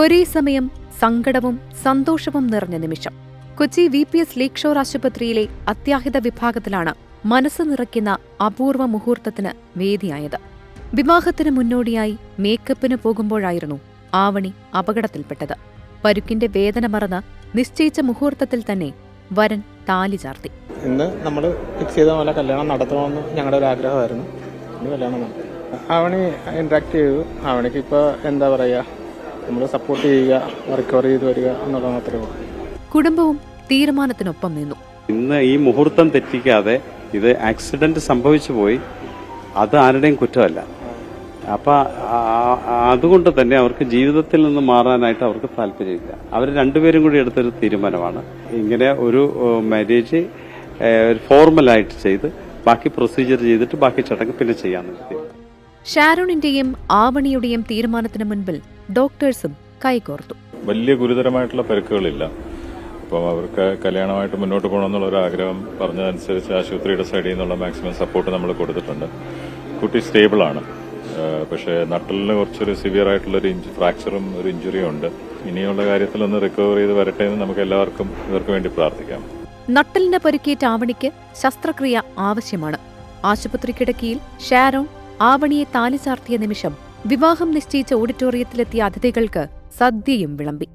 ഒരേ സമയം സങ്കടവും സന്തോഷവും നിറഞ്ഞ നിമിഷം. കൊച്ചി VPS ലേക്ക് ഷോർ ആശുപത്രിയിലെ അത്യാഹിത വിഭാഗത്തിലാണ് മനസ്സ് നിറയ്ക്കുന്ന അപൂർവ മുഹൂർത്തത്തിന് വേദിയായത്. വിവാഹത്തിന് മുന്നോടിയായി മേക്കപ്പിന് പോകുമ്പോഴായിരുന്നു ആവണി അപകടത്തിൽപ്പെട്ടത്. പരുക്കിന്റെ വേദന മറന്ന് നിശ്ചയിച്ച മുഹൂർത്തത്തിൽ തന്നെ വരൻ താലി ചാർത്തി. ഇന്ന് നമ്മൾ ഫിക്സ് ചെയ്ത പോലെ കല്യാണം നടത്തണമെന്ന് ഞങ്ങളുടെ ഒരു ആഗ്രഹമായിരുന്നു. കല്യാണം നടത്തി. ആവണി ഇൻട്രാക്ട് ചെയ്തു. ആവണിക്ക് ഇപ്പോൾ എന്താ പറയുക, നമ്മൾ സപ്പോർട്ട് ചെയ്യുക, റിക്കവർ ചെയ്ത് വരിക എന്നുള്ളത് മാത്രമേ ഉള്ളൂ. കുടുംബവും തീരുമാനത്തിനൊപ്പം നിന്നു. ഇന്ന് ഈ മുഹൂർത്തം തെറ്റിക്കാതെ ഇത് ആക്സിഡന്റ് സംഭവിച്ചു പോയി, അത് ആരുടെയും കുറ്റമല്ല. അപ്പം അതുകൊണ്ട് തന്നെ അവർക്ക് ജീവിതത്തിൽ നിന്ന് മാറാനായിട്ട് അവർക്ക് താല്പര്യമില്ല. അവർ രണ്ടുപേരും കൂടി എടുത്തൊരു തീരുമാനമാണ്. ഇങ്ങനെ ഒരു മാരേജ് ഫോർമലായിട്ട് ചെയ്ത് ബാക്കി പ്രൊസീജിയർ ചെയ്തിട്ട് ബാക്കി ചടങ്ങ് പിന്നെ ചെയ്യാമെന്ന്. ഷാരോണിന്റെയും ആവണിയുടെയും തീരുമാനത്തിന് മുൻപിൽ ഡോക്ടേഴ്സും കൈകോർത്തു. വലിയ ഗുരുതരമായിട്ടുള്ള പരിക്കുകളില്ല. അപ്പം അവർക്ക് കല്യാണമായിട്ട് മുന്നോട്ട് പോകണമെന്നുള്ള ഒരു ആഗ്രഹം പറഞ്ഞതനുസരിച്ച് ആശുപത്രിയുടെ സൈഡിൽ നിന്നുള്ള മാക്സിമം സപ്പോർട്ട് നമ്മൾ കൊടുത്തിട്ടുണ്ട്. കുട്ടി സ്റ്റേബിളാണ്. പക്ഷേ നട്ടലിന് കുറച്ചൊരു സിവിയർ ആയിട്ടുള്ളൊരു ഫ്രാക്ചറും ഒരു ഇഞ്ചുറിയും ഉണ്ട്. ഇനിയുള്ള കാര്യത്തിലൊന്ന് റിക്കവർ ചെയ്ത് വരട്ടെ എന്ന് നമുക്ക് എല്ലാവർക്കും ഇവർക്ക് വേണ്ടി പ്രാർത്ഥിക്കാം. നട്ടലിന്റെ പരിക്കേറ്റ ആവണിക്ക് ശസ്ത്രക്രിയ ആവശ്യമാണ്. ആശുപത്രി കിടക്കയിൽ ഷാരോൺ ആവണിയെ താലി ചാർത്തിയ നിമിഷം വിവാഹം നിശ്ചയിച്ച ഓഡിറ്റോറിയത്തിലെത്തിയ അതിഥികൾക്ക് സദ്യയും വിളമ്പി.